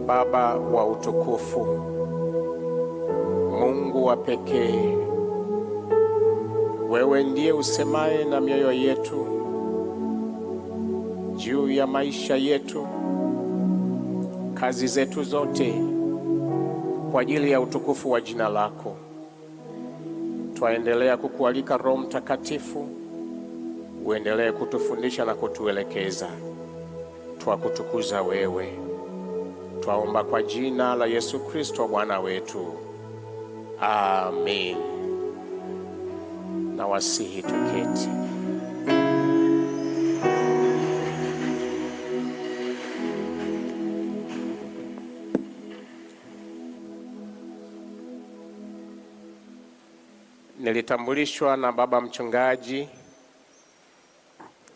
Baba wa utukufu, Mungu wa pekee, wewe ndiye usemaye na mioyo yetu juu ya maisha yetu, kazi zetu zote, kwa ajili ya utukufu wa jina lako. Twaendelea kukualika Roho Mtakatifu, uendelee kutufundisha na kutuelekeza. Twakutukuza wewe. Twaomba kwa jina la Yesu Kristo Bwana wetu. Amen. Na wasihi tuketi. Nilitambulishwa na baba mchungaji,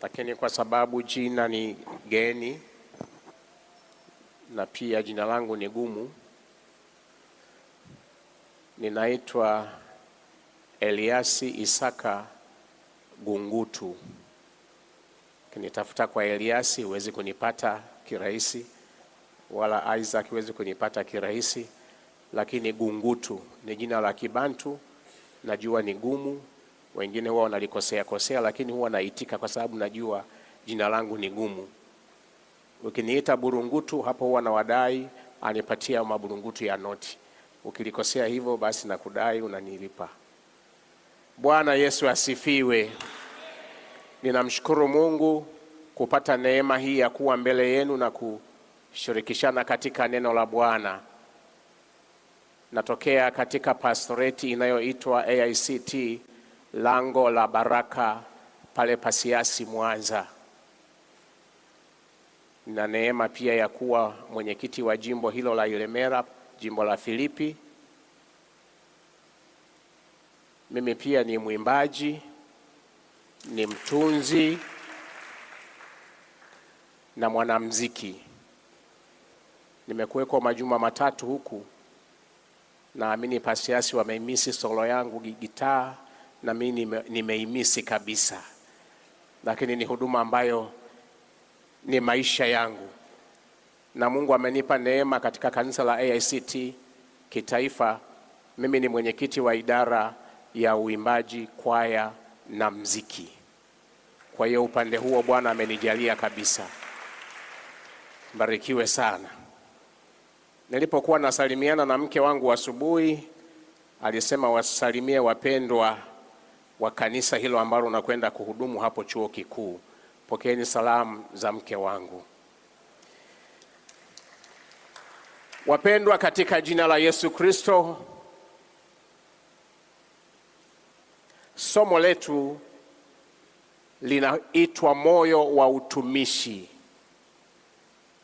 lakini kwa sababu jina ni geni na pia jina langu ni gumu, ninaitwa Eliasi Isaka Gungutu. Kinitafuta kwa Eliasi huwezi kunipata kirahisi, wala Isaac huwezi kunipata kirahisi, lakini Gungutu ni jina la Kibantu. Najua ni gumu, wengine huwa wanalikosea, lakini huwa naitika kwa sababu najua jina langu ni gumu. Ukiniita Burungutu, hapo huwa na wadai anipatia maburungutu ya noti. Ukilikosea hivyo basi nakudai unanilipa. Bwana Yesu asifiwe. Ninamshukuru Mungu kupata neema hii ya kuwa mbele yenu na kushirikishana katika neno la Bwana. Natokea katika pastoreti inayoitwa AICT Lango la Baraka pale Pasiasi, Mwanza. Nina neema pia ya kuwa mwenyekiti wa jimbo hilo la Ilemela, jimbo la Filipi. Mimi pia ni mwimbaji, ni mtunzi na mwanamuziki. Nimekuweko majuma matatu huku. Naamini Pasiasi wameimisi solo yangu gitaa, na mimi nimeimisi kabisa. Lakini ni huduma ambayo ni maisha yangu. Na Mungu amenipa neema katika kanisa la AICT kitaifa. Mimi ni mwenyekiti wa idara ya uimbaji, kwaya na mziki. Kwa hiyo upande huo Bwana amenijalia kabisa. Mbarikiwe sana. Nilipokuwa nasalimiana na mke wangu asubuhi, alisema wasalimie wapendwa wa kanisa hilo ambalo nakwenda kuhudumu hapo chuo kikuu. Pokeeni salamu za mke wangu. Wapendwa katika jina la Yesu Kristo, somo letu linaitwa moyo wa utumishi.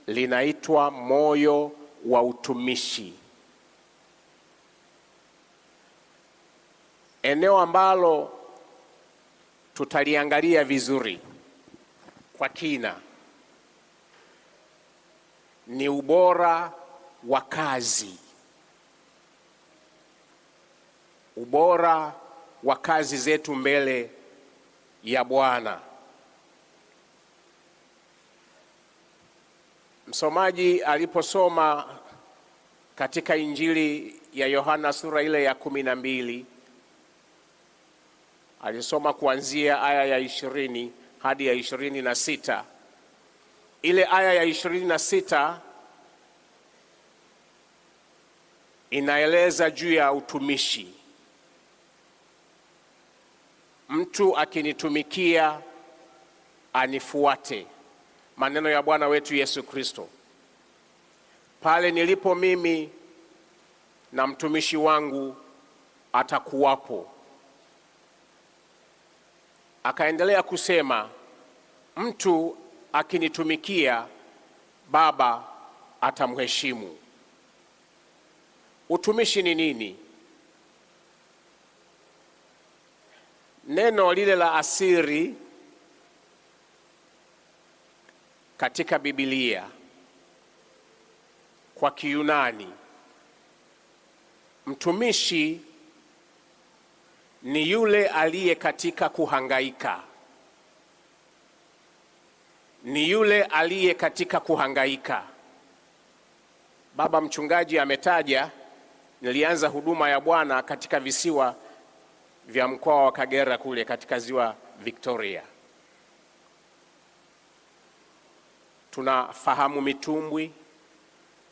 Linaitwa moyo wa utumishi. Eneo ambalo tutaliangalia vizuri kwa kina ni ubora wa kazi. Ubora wa kazi zetu mbele ya Bwana. Msomaji aliposoma katika Injili ya Yohana sura ile ya 12, alisoma kuanzia aya ya 20 hadi ya 26. Ile aya ya 26 inaeleza juu ya utumishi. Mtu akinitumikia anifuate. Maneno ya Bwana wetu Yesu Kristo. Pale nilipo mimi na mtumishi wangu atakuwapo. Akaendelea kusema, mtu akinitumikia Baba atamheshimu. Utumishi ni nini? Neno lile la asili katika Biblia kwa Kiyunani, mtumishi ni yule aliye katika kuhangaika. Ni yule aliye katika kuhangaika. Baba mchungaji ametaja, nilianza huduma ya Bwana katika visiwa vya mkoa wa Kagera kule katika ziwa Victoria. Tunafahamu mitumbwi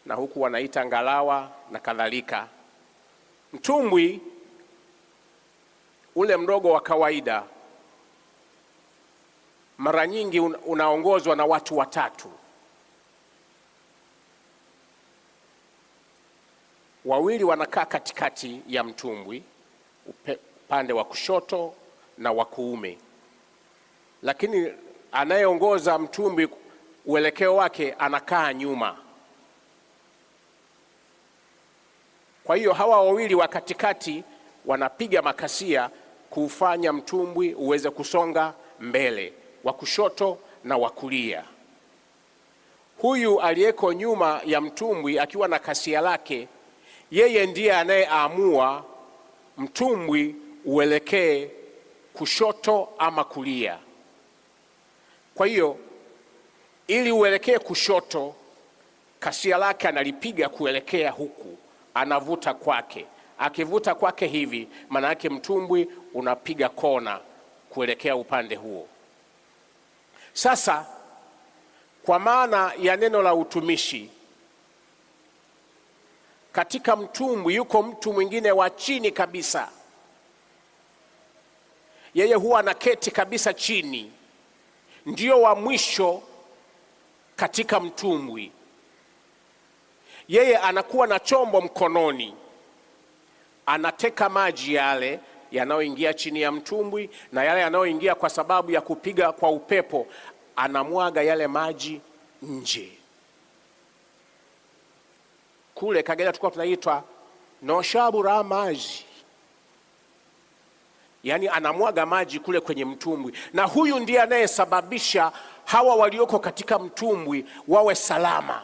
na huku wanaita ngalawa na kadhalika. Mtumbwi ule mdogo wa kawaida mara nyingi unaongozwa na watu watatu. Wawili wanakaa katikati ya mtumbwi, upande wa kushoto na wa kuume, lakini anayeongoza mtumbwi uelekeo wake anakaa nyuma. Kwa hiyo hawa wawili wa katikati wanapiga makasia kufanya mtumbwi uweze kusonga mbele, wa kushoto na wa kulia. Huyu aliyeko nyuma ya mtumbwi akiwa na kasia lake, yeye ndiye anayeamua mtumbwi uelekee kushoto ama kulia. Kwa hiyo ili uelekee kushoto, kasia lake analipiga kuelekea huku, anavuta kwake. Akivuta kwake hivi, maana yake mtumbwi unapiga kona kuelekea upande huo. Sasa kwa maana ya neno la utumishi, katika mtumbwi yuko mtu mwingine wa chini kabisa. Yeye huwa anaketi kabisa chini, ndio wa mwisho katika mtumbwi. Yeye anakuwa na chombo mkononi, anateka maji yale yanayoingia chini ya mtumbwi, na yale yanayoingia kwa sababu ya kupiga kwa upepo, anamwaga yale maji nje. Kule Kagera tulikuwa tunaitwa noshabura maji, yaani anamwaga maji kule kwenye mtumbwi, na huyu ndiye anayesababisha hawa walioko katika mtumbwi wawe salama,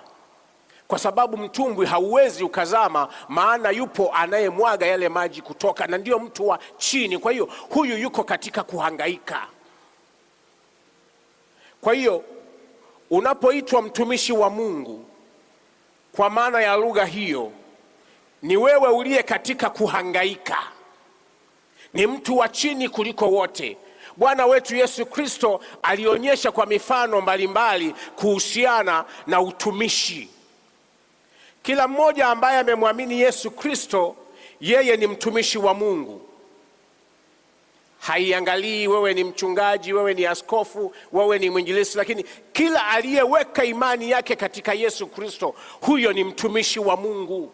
kwa sababu mtumbwi hauwezi ukazama, maana yupo anayemwaga yale maji kutoka, na ndio mtu wa chini. Kwa hiyo huyu yuko katika kuhangaika. Kwa hiyo unapoitwa mtumishi wa Mungu, kwa maana ya lugha hiyo, ni wewe uliye katika kuhangaika, ni mtu wa chini kuliko wote. Bwana wetu Yesu Kristo alionyesha kwa mifano mbalimbali kuhusiana na utumishi. Kila mmoja ambaye amemwamini Yesu Kristo, yeye ni mtumishi wa Mungu. Haiangalii wewe ni mchungaji, wewe ni askofu, wewe ni mwinjilisti, lakini kila aliyeweka imani yake katika Yesu Kristo, huyo ni mtumishi wa Mungu.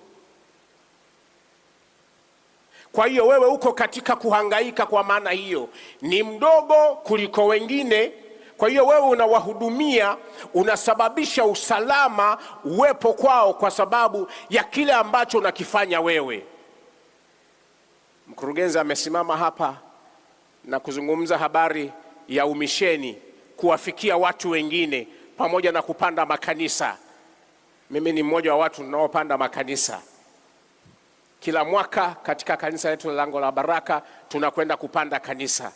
Kwa hiyo wewe uko katika kuhangaika, kwa maana hiyo ni mdogo kuliko wengine. Kwa hiyo wewe unawahudumia, unasababisha usalama uwepo kwao kwa sababu ya kile ambacho unakifanya wewe. Mkurugenzi amesimama hapa na kuzungumza habari ya umisheni, kuwafikia watu wengine pamoja na kupanda makanisa. Mimi ni mmoja wa watu tunaopanda makanisa. Kila mwaka katika kanisa letu la Lango la Baraka tunakwenda kupanda kanisa.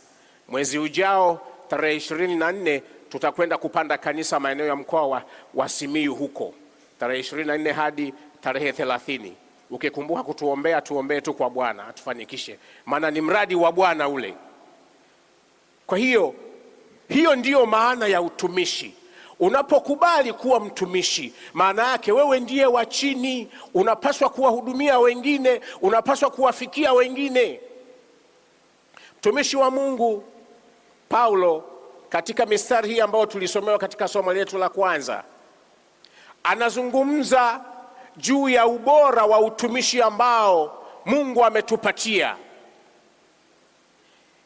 Mwezi ujao tarehe 24 tutakwenda kupanda kanisa maeneo ya mkoa wa Simiyu huko, tarehe 24 hadi tarehe 30. Ukikumbuka kutuombea, tuombee tu kwa Bwana atufanikishe, maana ni mradi wa Bwana ule. Kwa hiyo ndiyo maana ya utumishi. Unapokubali kuwa mtumishi, maana yake wewe ndiye wa chini, unapaswa kuwahudumia wengine, unapaswa kuwafikia wengine. Mtumishi wa Mungu Paulo katika mistari hii ambayo tulisomewa katika somo letu la kwanza, anazungumza juu ya ubora wa utumishi ambao Mungu ametupatia.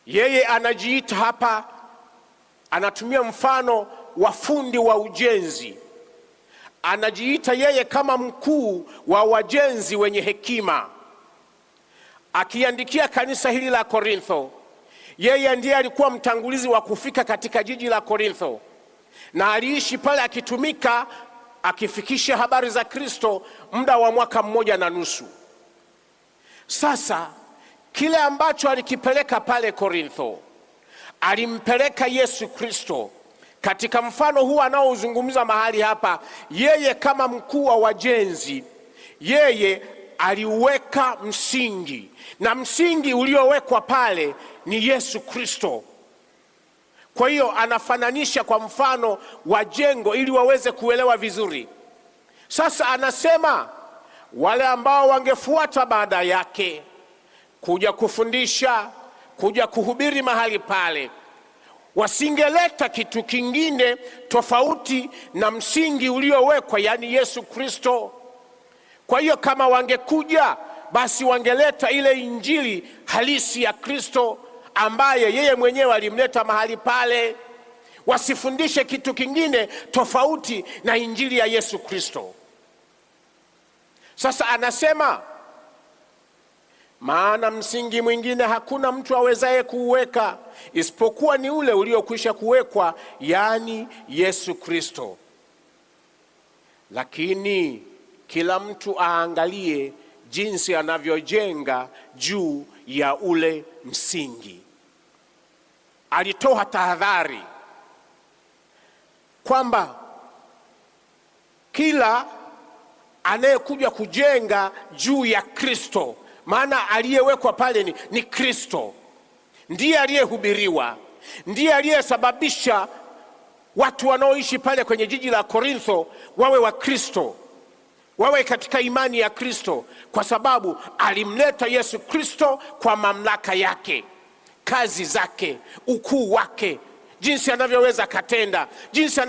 Yeye anajiita hapa, anatumia mfano wa fundi wa ujenzi. Anajiita yeye kama mkuu wa wajenzi wenye hekima. Akiandikia kanisa hili la Korintho, yeye ndiye alikuwa mtangulizi wa kufika katika jiji la Korintho, na aliishi pale akitumika, akifikisha habari za Kristo muda wa mwaka 1.5. Sasa kile ambacho alikipeleka pale Korintho, alimpeleka Yesu Kristo katika mfano huu anaozungumza mahali hapa. Yeye kama mkuu wa wajenzi Yeye aliweka msingi, na msingi uliowekwa pale ni Yesu Kristo. Kwa hiyo anafananisha kwa mfano wa jengo ili waweze kuelewa vizuri. Sasa anasema wale ambao wangefuata baada yake kuja kufundisha, kuja kuhubiri mahali pale, wasingeleta kitu kingine tofauti na msingi uliowekwa, yani Yesu Kristo. Kwa hiyo kama wangekuja, basi wangeleta ile injili halisi ya Kristo ambaye yeye mwenyewe alimleta mahali pale. Wasifundishe kitu kingine tofauti na injili ya Yesu Kristo. Sasa anasema, maana msingi mwingine hakuna mtu awezaye kuuweka isipokuwa ni ule uliokwisha kuwekwa, yani Yesu Kristo. Lakini kila mtu aangalie jinsi anavyojenga juu ya ule msingi. Alitoa tahadhari kwamba kila anayekuja kujenga juu ya Kristo, maana aliyewekwa pale ni Kristo, ndiye aliyehubiriwa, ndiye aliyesababisha watu wanaoishi pale kwenye jiji la Korintho wawe wa Kristo, wawe katika imani ya Kristo, kwa sababu alimleta Yesu Kristo kwa mamlaka yake, kazi zake, ukuu wake, jinsi anavyoweza katenda, jinsi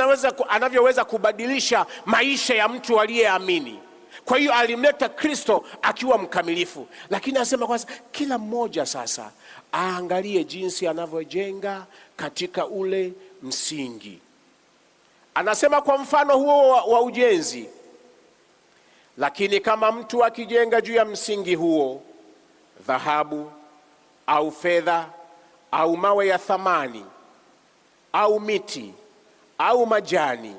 anavyoweza kubadilisha maisha ya mtu aliyeamini. Kwa hiyo alimleta Kristo akiwa mkamilifu. Lakini anasema kwanza kila mmoja sasa aangalie jinsi anavyojenga katika ule msingi. Anasema kwa mfano huo wa ujenzi, lakini kama mtu akijenga juu ya msingi huo dhahabu au fedha au mawe ya thamani au miti au majani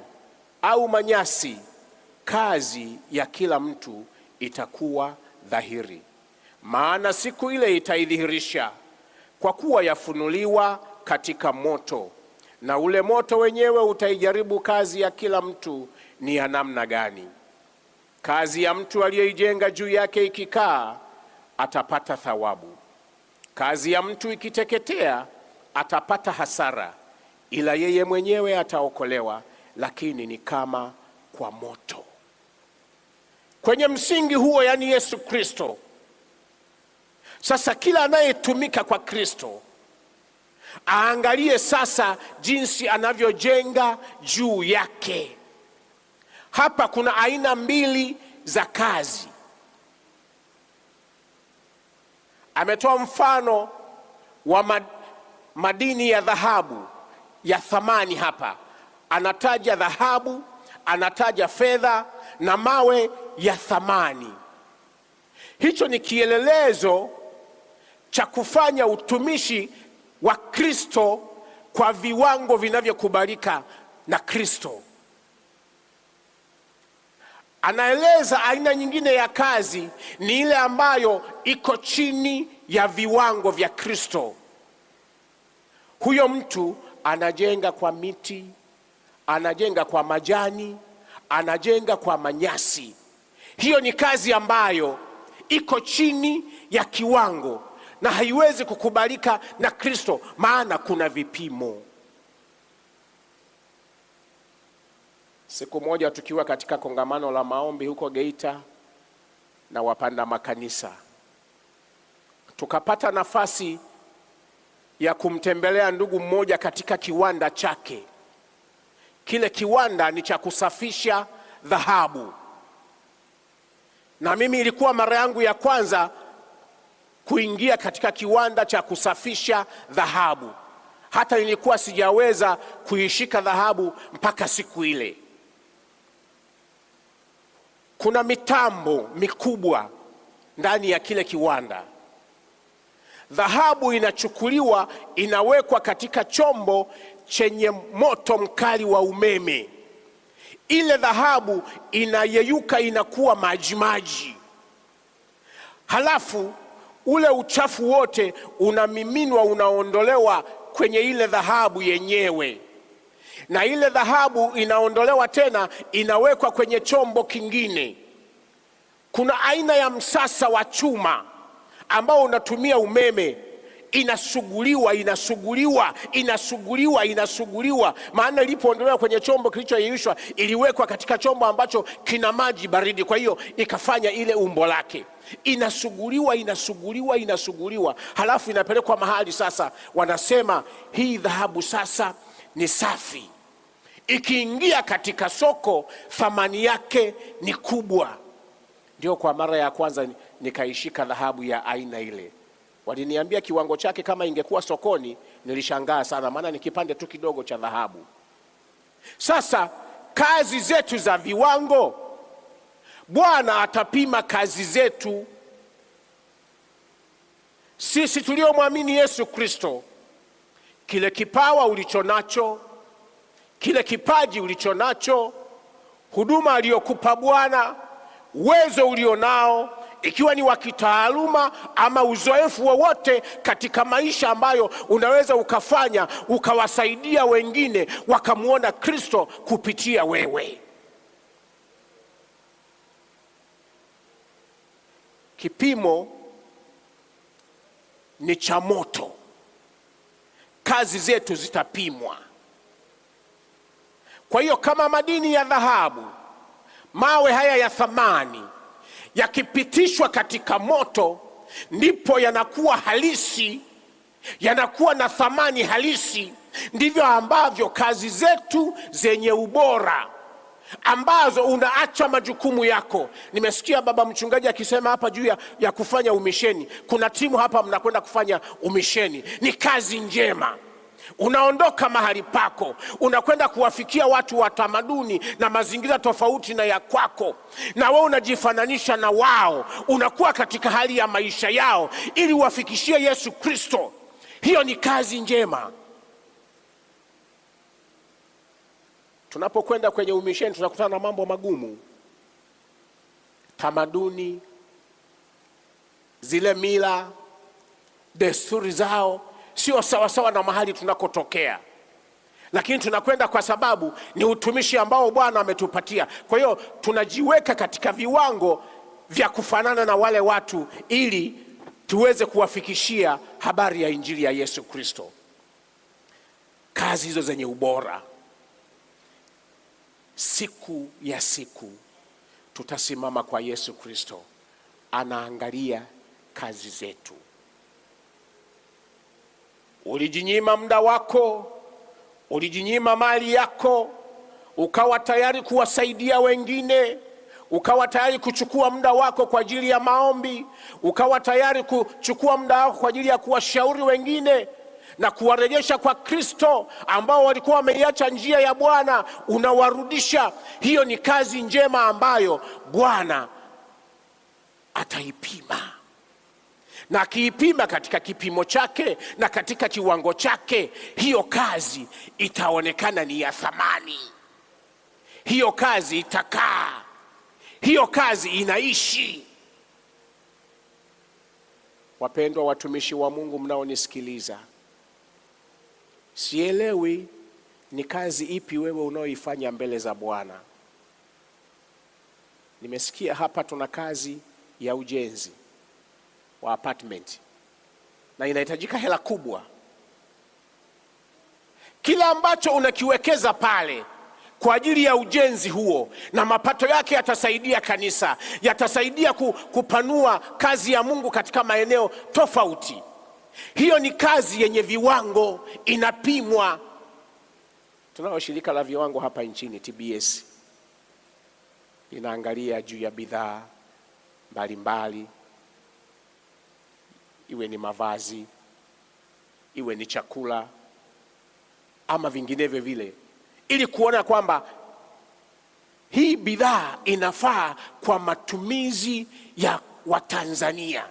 au manyasi, kazi ya kila mtu itakuwa dhahiri, maana siku ile itaidhihirisha, kwa kuwa yafunuliwa katika moto, na ule moto wenyewe utaijaribu kazi ya kila mtu ni ya namna gani. Kazi ya mtu aliyeijenga juu yake ikikaa, atapata thawabu. Kazi ya mtu ikiteketea, atapata hasara, ila yeye mwenyewe ataokolewa, lakini ni kama kwa moto. Kwenye msingi huo, yani Yesu Kristo. Sasa kila anayetumika kwa Kristo aangalie sasa jinsi anavyojenga juu yake. Hapa kuna aina mbili za kazi. Ametoa mfano wa madini ya dhahabu ya thamani. Hapa anataja dhahabu, anataja fedha na mawe ya thamani. Hicho ni kielelezo cha kufanya utumishi wa Kristo kwa viwango vinavyokubalika na Kristo. Anaeleza aina nyingine ya kazi ni ile ambayo iko chini ya viwango vya Kristo. Huyo mtu anajenga kwa miti, anajenga kwa majani, anajenga kwa manyasi. Hiyo ni kazi ambayo iko chini ya kiwango na haiwezi kukubalika na Kristo, maana kuna vipimo. Siku moja tukiwa katika kongamano la maombi huko Geita na wapanda makanisa, tukapata nafasi ya kumtembelea ndugu mmoja katika kiwanda chake. Kile kiwanda ni cha kusafisha dhahabu, na mimi ilikuwa mara yangu ya kwanza kuingia katika kiwanda cha kusafisha dhahabu. Hata nilikuwa sijaweza kuishika dhahabu mpaka siku ile. Kuna mitambo mikubwa ndani ya kile kiwanda. Dhahabu inachukuliwa, inawekwa katika chombo chenye moto mkali wa umeme. Ile dhahabu inayeyuka, inakuwa majimaji. Halafu ule uchafu wote unamiminwa, unaondolewa kwenye ile dhahabu yenyewe, na ile dhahabu inaondolewa tena, inawekwa kwenye chombo kingine. Kuna aina ya msasa wa chuma ambao unatumia umeme, inasuguliwa. Maana ilipoondolewa kwenye chombo kilichoyeyushwa, iliwekwa katika chombo ambacho kina maji baridi, kwa hiyo ikafanya ile umbo lake. Inasuguliwa, halafu inapelekwa mahali. Sasa wanasema hii dhahabu sasa ni safi, ikiingia katika soko thamani yake ni kubwa. Ndio kwa mara ya kwanza nikaishika dhahabu ya aina ile. Waliniambia kiwango chake kama ingekuwa sokoni, nilishangaa sana, maana ni kipande tu kidogo cha dhahabu. Sasa kazi zetu za viwango, Bwana atapima kazi zetu. Sisi tuliomwamini Yesu Kristo, kile kipawa ulichonacho, kile kipaji ulichonacho, huduma aliyokupa Bwana, uwezo ulionao, ikiwa ni wa kitaaluma ama uzoefu wowote katika maisha ambayo unaweza ukafanya ukawasaidia wengine wakamuona Kristo kupitia wewe. Kipimo ni cha moto. Kazi zetu zitapimwa. Kwa hiyo kama madini ya dhahabu, mawe haya ya thamani yakipitishwa katika moto, ndipo yanakuwa halisi, yanakuwa na thamani halisi. Ndivyo ambavyo kazi zetu zenye ubora, ambazo unaacha majukumu yako. Nimesikia baba mchungaji akisema hapa juu ya kufanya umisheni. Kuna timu hapa mnakwenda kufanya umisheni, ni kazi njema. Unaondoka mahali pako, unakwenda kuwafikia watu wa tamaduni na mazingira tofauti na ya kwako, na wewe unajifananisha na wao, unakuwa katika hali ya maisha yao ili uwafikishie Yesu Kristo. Hiyo ni kazi njema. Tunapokwenda kwenye umisheni tunakutana na mambo magumu. Tamaduni, zile mila, desturi zao sio sawa na mahali tunakotokea, lakini tunakwenda kwa sababu ni utumishi ambao Bwana ametupatia. Kwa hiyo tunajiweka katika viwango vya kufanana na wale watu ili tuweze kuwafikishia habari ya injili ya Yesu Kristo. Kazi hizo zenye ubora, siku ya siku tutasimama kwa Yesu Kristo. Anaangalia kazi zetu. Ulijinyima muda wako, ulijinyima mali yako, ukawa tayari kuwasaidia wengine, ukawa tayari kuchukua muda wako kwa ajili ya maombi, ukawa tayari kuchukua muda wako kwa ajili ya kuwashauri wengine na kuwarejesha kwa Kristo ambao walikuwa wameiacha njia ya Bwana, unawarudisha. Hiyo ni kazi njema ambayo Bwana ataipima. Na akiipima katika kipimo chake na katika kiwango chake, hiyo kazi itaonekana ni ya thamani. Hiyo kazi itakaa. Hiyo kazi inaishi. Wapendwa watumishi wa Mungu mnaonisikiliza, sielewi ni kazi ipi wewe unaoifanya mbele za Bwana. Nimesikia hapa tuna kazi ya ujenzi wa apartment na inahitajika hela kubwa. Kila ambacho unakiwekeza pale kwa ajili ya ujenzi huo, na mapato yake yatasaidia kanisa, yatasaidia kupanua kazi ya Mungu katika maeneo tofauti. Hiyo ni kazi yenye viwango, inapimwa. Tunao shirika la viwango hapa nchini, TBS, inaangalia juu ya bidhaa mbalimbali, iwe ni mavazi, iwe ni chakula ama vinginevyo vile, ili kuona kwamba hii bidhaa inafaa kwa matumizi ya Watanzania,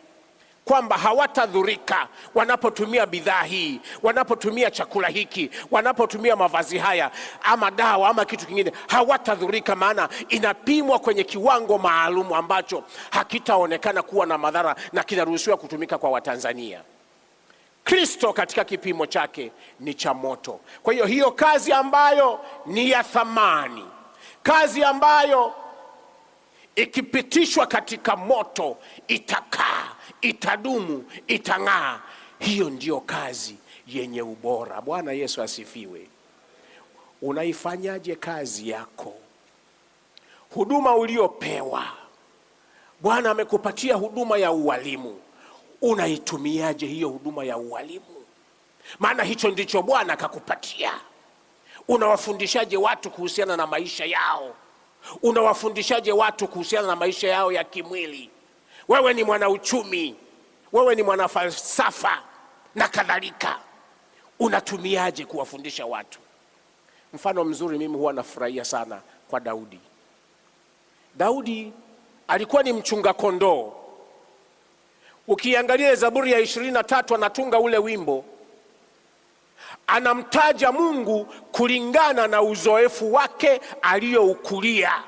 kwamba hawatadhurika wanapotumia bidhaa hii, wanapotumia chakula hiki, wanapotumia mavazi haya ama dawa ama kitu kingine, hawatadhurika, maana inapimwa kwenye kiwango maalum ambacho hakitaonekana kuwa na madhara na kinaruhusiwa kutumika kwa Watanzania. Kristo katika kipimo chake ni cha moto. Kwa hiyo hiyo kazi ambayo ni ya thamani, kazi ambayo ikipitishwa katika moto itakaa, itadumu, itang'aa. Hiyo ndiyo kazi yenye ubora. Bwana Yesu asifiwe. Unaifanyaje kazi yako? Huduma uliopewa, Bwana amekupatia huduma ya ualimu, unaitumiaje hiyo huduma ya ualimu? Maana hicho ndicho Bwana akakupatia. Unawafundishaje watu kuhusiana na maisha yao? Unawafundishaje watu kuhusiana na maisha yao ya kimwili? Wewe ni mwanauchumi, wewe ni mwanafalsafa na kadhalika. Unatumiaje kuwafundisha watu? Mfano mzuri mimi huwa nafurahia sana kwa Daudi. Daudi alikuwa ni mchunga kondoo. Ukiangalia Zaburi ya 23 anatunga ule wimbo, anamtaja Mungu kulingana na uzoefu wake aliyoukulia.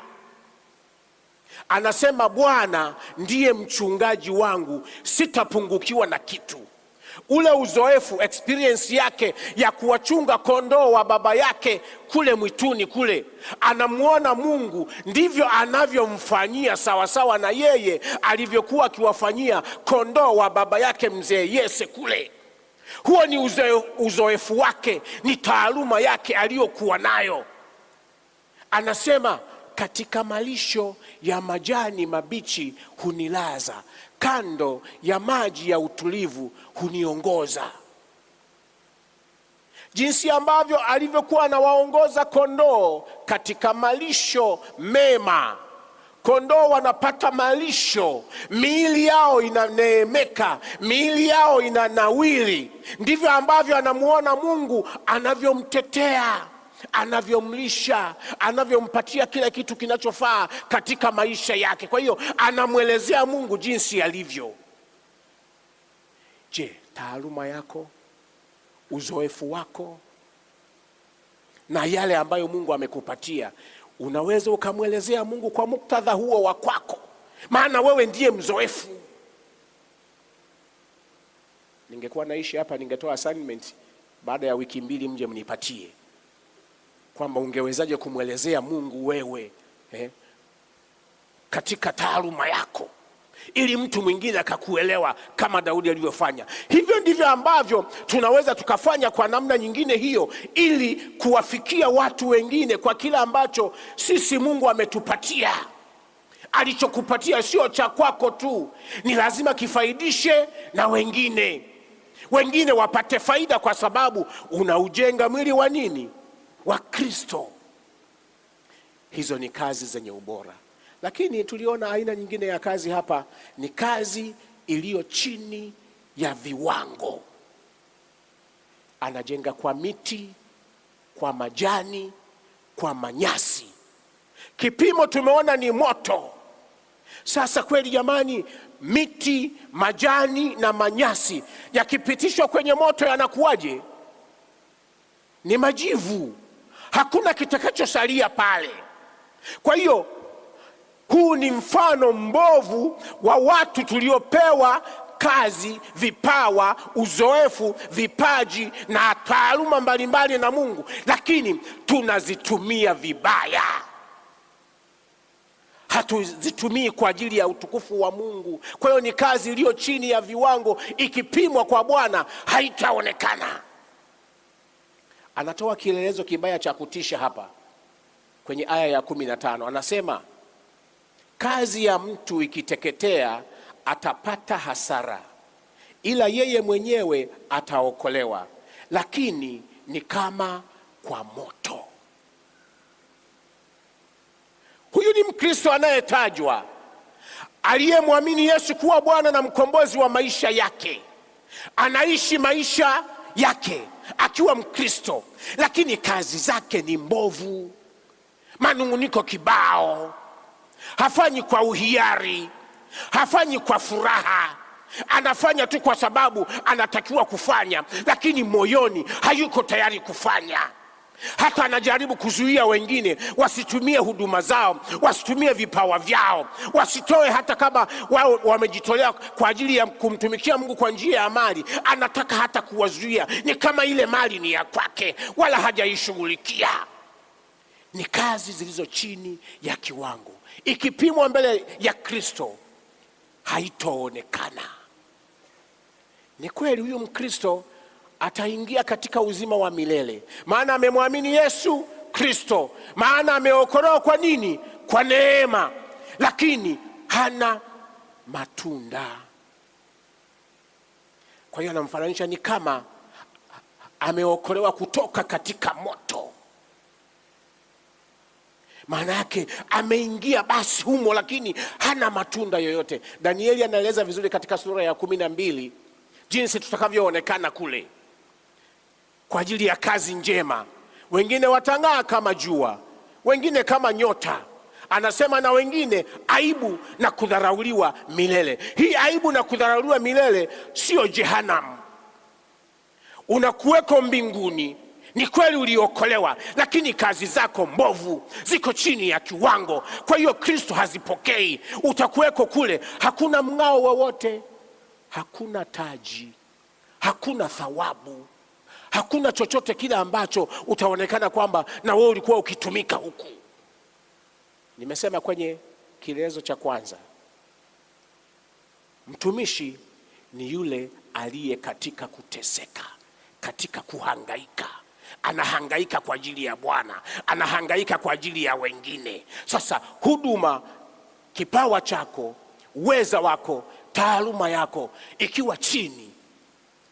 Anasema Bwana ndiye mchungaji wangu, sitapungukiwa na kitu. Ule uzoefu, experience yake ya kuwachunga kondoo wa baba yake kule mwituni kule, anamuona Mungu, ndivyo anavyomfanyia sawasawa na yeye alivyokuwa akiwafanyia kondoo wa baba yake mzee Yese kule. Huo ni uzoefu wake, ni taaluma yake aliyokuwa nayo. Anasema katika malisho ya majani mabichi hunilaza, kando ya maji ya utulivu huniongoza. Jinsi ambavyo alivyokuwa anawaongoza kondoo katika malisho mema. Kondoo wanapata malisho, miili yao inaneemeka, miili yao inanawiri. Ndivyo ambavyo anamuona Mungu anavyomtetea, anavyomlisha, anavyompatia kila kitu kinachofaa katika maisha yake. Kwa hiyo anamwelezea Mungu jinsi alivyo. Je, taaluma yako, uzoefu wako na yale ambayo Mungu amekupatia, unaweza ukamwelezea Mungu kwa muktadha huo wa kwako? Maana wewe ndiye mzoefu. Ningekuwa naishi hapa, ningetoa assignment baada ya wiki 2 mje mnipatie kwamba ungewezaje kumwelezea Mungu wewe katika taaluma yako, ili mtu mwingine akakuelewa kama Daudi alivyofanya. Hivyo ndivyo ambavyo tunaweza tukafanya kwa namna nyingine hiyo, ili kuwafikia watu wengine kwa kile ambacho sisi Mungu ametupatia. Alichokupatia sio cha kwako tu, ni lazima kifaidishe na wengine. Wengine wapate faida, kwa sababu unaujenga mwili wa nini? Wa Kristo. Hizo ni kazi zenye ubora. Lakini tuliona aina nyingine ya kazi hapa, ni kazi iliyo chini ya viwango. Anajenga kwa miti, kwa majani, kwa manyasi. Kipimo tumeona ni moto. Sasa kweli jamani, miti, majani na manyasi yakipitishwa kwenye moto yanakuwaje? Ni majivu. Hakuna kitakachosalia pale. Kwa hiyo huu ni mfano mbovu wa watu tuliopewa kazi, vipawa, uzoefu, vipaji na taaluma mbalimbali na Mungu, lakini tunazitumia vibaya. Hatuzitumii kwa ajili ya utukufu wa Mungu. Kwa hiyo ni kazi iliyo chini ya viwango, ikipimwa kwa Bwana haitaonekana. Anatoa kielelezo kibaya cha kutisha hapa kwenye aya ya 15. Anasema kazi ya mtu ikiteketea atapata hasara, ila yeye mwenyewe ataokolewa, lakini ni kama kwa moto. Huyu ni Mkristo anayetajwa, aliyemwamini Yesu kuwa Bwana na mkombozi wa maisha yake. Anaishi maisha yake akiwa Mkristo, lakini kazi zake ni mbovu, manunguniko kibao. Hafanyi kwa uhiari, hafanyi kwa furaha, anafanya tu kwa sababu anatakiwa kufanya, lakini moyoni hayuko tayari kufanya. Hata anajaribu kuzuia wengine wasitumie huduma zao, wasitumie vipawa vyao, wasitoe hata kama wao wamejitolea kwa ajili ya kumtumikia Mungu kwa njia ya mali. Anataka hata kuwazuia, ni kama ile mali ni ya kwake, wala hajaishughulikia. ni kazi zilizo chini ya kiwango. Ikipimwa mbele ya Kristo haitoonekana. Ni kweli huyu Mkristo ataingia katika uzima wa milele, maana amemwamini Yesu Kristo, maana ameokolewa. Kwa nini? Kwa neema. Lakini hana matunda. Kwa hiyo anamfananisha ni kama ameokolewa kutoka katika moto. Maana yake ameingia basi humo, lakini hana matunda yoyote. Danieli anaeleza vizuri katika sura ya 12 jinsi tutakavyoonekana kule kwa ajili ya kazi njema. Wengine watang'aa kama jua, wengine kama nyota. Anasema na wengine aibu na kudharauliwa milele. Hii aibu na kudharauliwa milele sio jehanamu. Unakuweko mbinguni, ni kweli uliokolewa, lakini kazi zako mbovu ziko chini ya kiwango. Kwa hiyo Kristo hazipokei. Utakuweko kule, hakuna mng'ao wowote, hakuna taji, hakuna thawabu, hakuna chochote kile ambacho utaonekana kwamba na wewe ulikuwa ukitumika huku. Nimesema kwenye kielezo cha kwanza, mtumishi ni yule aliye katika kuteseka, katika kuhangaika. Anahangaika kwa ajili ya Bwana, anahangaika kwa ajili ya wengine. Sasa huduma, kipawa chako, uweza wako, taaluma yako ikiwa chini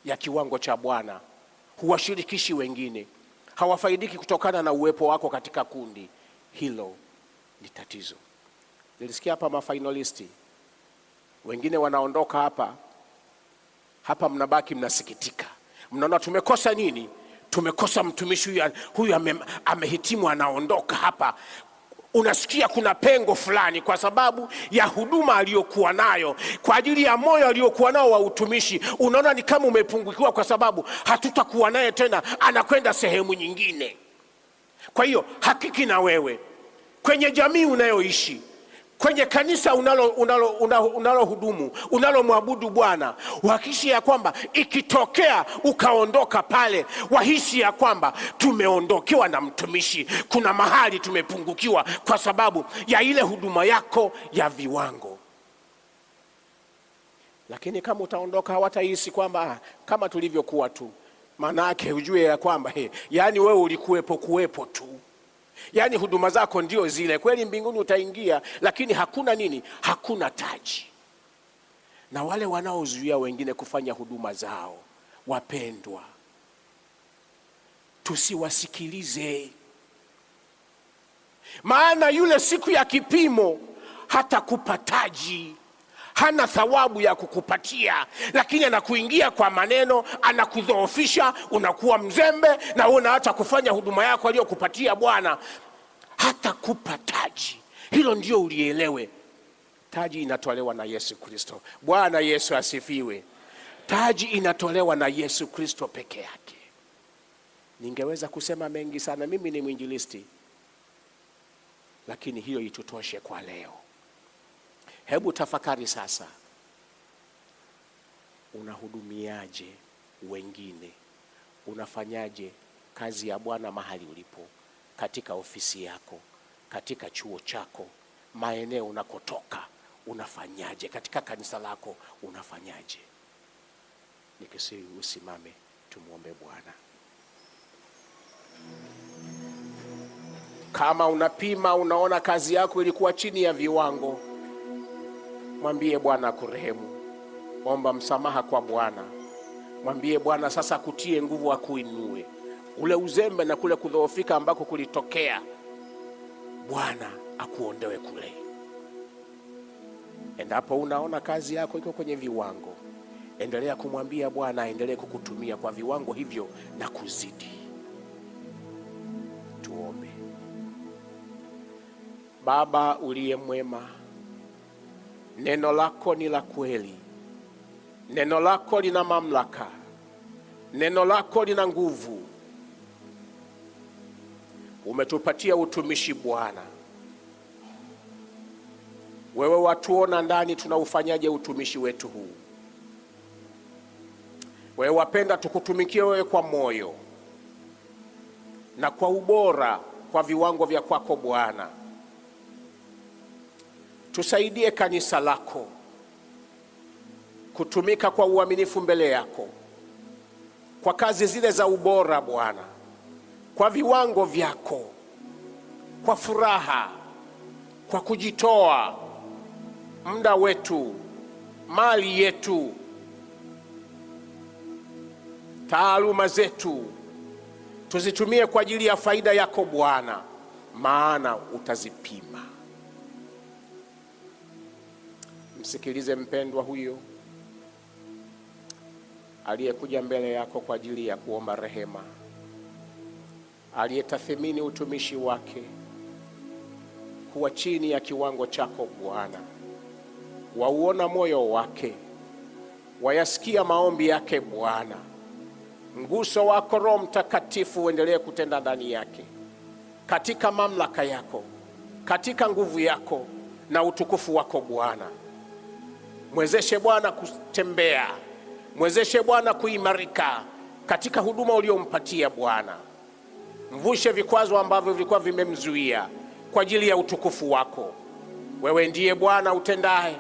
ya kiwango cha Bwana, huwashirikishi wengine, hawafaidiki kutokana na uwepo wako katika kundi hilo, ni tatizo. Nilisikia hapa mafinalisti wengine wanaondoka hapa, mnabaki mnasikitika, mnaona tumekosa nini? Tumekosa mtumishi huyu amehitimu, anaondoka hapa. Unasikia kuna pengo fulani kwa sababu ya huduma aliyokuwa nayo, kwa ajili ya moyo aliyokuwa nao wa utumishi. Unaona ni kama umepungukiwa kwa sababu hatutakuwa naye tena, anakwenda sehemu nyingine. Kwa hiyo hakiki na wewe kwenye jamii unayoishi, kwenye kanisa unalohudumu, unalomwabudu Bwana, uhakikishe ya kwamba ikitokea ukaondoka pale, wahisi ya kwamba tumeondokewa na mtumishi. Kuna mahali tumepungukiwa kwa sababu ya ile huduma yako ya viwango. Lakini kama utaondoka, hawatahisi kwamba kama tulivyokuwa tu. Maana yake ujue ya kwamba yani wewe ulikuwepo tu. Yani huduma zako ndio zile. Kweli mbinguni utaingia, lakini hakuna nini? Hakuna taji. Na wale wanaozuia wengine kufanya huduma zao, wapendwa, tusiwasikilize. Maana yule siku ya kipimo hata kupa taji, hana thawabu ya kukupatia, lakini anakuingia kwa maneno, anakudhoofisha, unakuwa mzembe na unaacha kufanya huduma yako aliyokupatia Bwana. Hata kupa taji, hilo ndio ulielewe. Taji inatolewa na Yesu Kristo. Bwana Yesu asifiwe. Taji inatolewa na Yesu Kristo peke yake. Ningeweza kusema mengi sana, mimi ni mwinjilisti, lakini hiyo itutoshe kwa leo. Hebu tafakari sasa, unahudumiaje wengine? Unafanyaje kazi ya Bwana mahali ulipo, katika ofisi yako, katika chuo chako, maeneo unakotoka unafanyaje? Katika kanisa lako unafanyaje? Nikisihi usimame tumuombe Bwana. Kama unapima unaona kazi yako ilikuwa chini ya viwango, mwambie Bwana kurehemu. Omba msamaha kwa Bwana. Mwambie Bwana sasa akutie nguvu, akuinue. Ule uzembe na kule kudhoofika ambako kulitokea, Bwana akuondoe kule. Endapo unaona kazi yako iko kwenye viwango, endelea kumwambia Bwana aendelee kukutumia kwa viwango hivyo na kuzidi. Tuombe. Baba uliye mwema, neno lako ni la kweli. Neno lako lina mamlaka. Neno lako lina nguvu. Umetupatia utumishi Bwana. Wewe watuona ndani tunaufanyaje utumishi wetu huu. Wewe wapenda tukutumikie wewe kwa moyo na kwa ubora kwa viwango vya kwako Bwana. Tusaidie kanisa lako kutumika kwa uaminifu mbele yako, kwa kazi zile za ubora Bwana, kwa viwango vyako, kwa furaha, kwa kujitoa, muda wetu, mali yetu, taaluma zetu, tuzitumie kwa ajili ya faida yako Bwana, maana utazipima. Msikilize mpendwa huyo aliyekuja mbele yako kwa ajili ya kuomba rehema, aliyetathmini utumishi wake kuwa chini ya kiwango chako Bwana. Wauona moyo wake, wayasikia maombi yake Bwana. Nguso wako Roho Mtakatifu uendelee kutenda ndani yake, katika mamlaka yako, katika nguvu yako na utukufu wako Bwana. Mwezeshe Bwana kutembea, mwezeshe Bwana kuimarika katika huduma uliompatia Bwana. Mvushe vikwazo ambavyo vilikuwa vimemzuia kwa ajili ya utukufu wako. Wewe ndiye Bwana utendaye,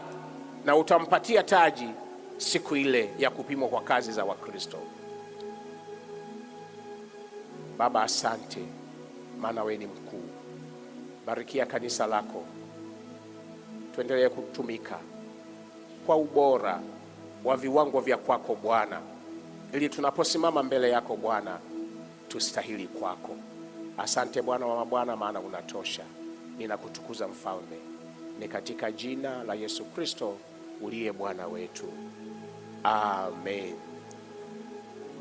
na utampatia taji siku ile ya kupimwa kwa kazi za Wakristo. Baba, asante, maana wewe ni mkuu. Barikia kanisa lako, tuendelee kutumika kwa ubora wa viwango vya kwako Bwana, ili tunaposimama mbele yako Bwana tustahili kwako. Asante Bwana wa mabwana, maana unatosha. Ninakutukuza Mfalme, ni katika jina la Yesu Kristo uliye Bwana wetu, amen.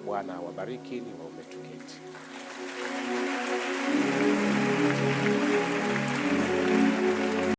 Bwana wabariki.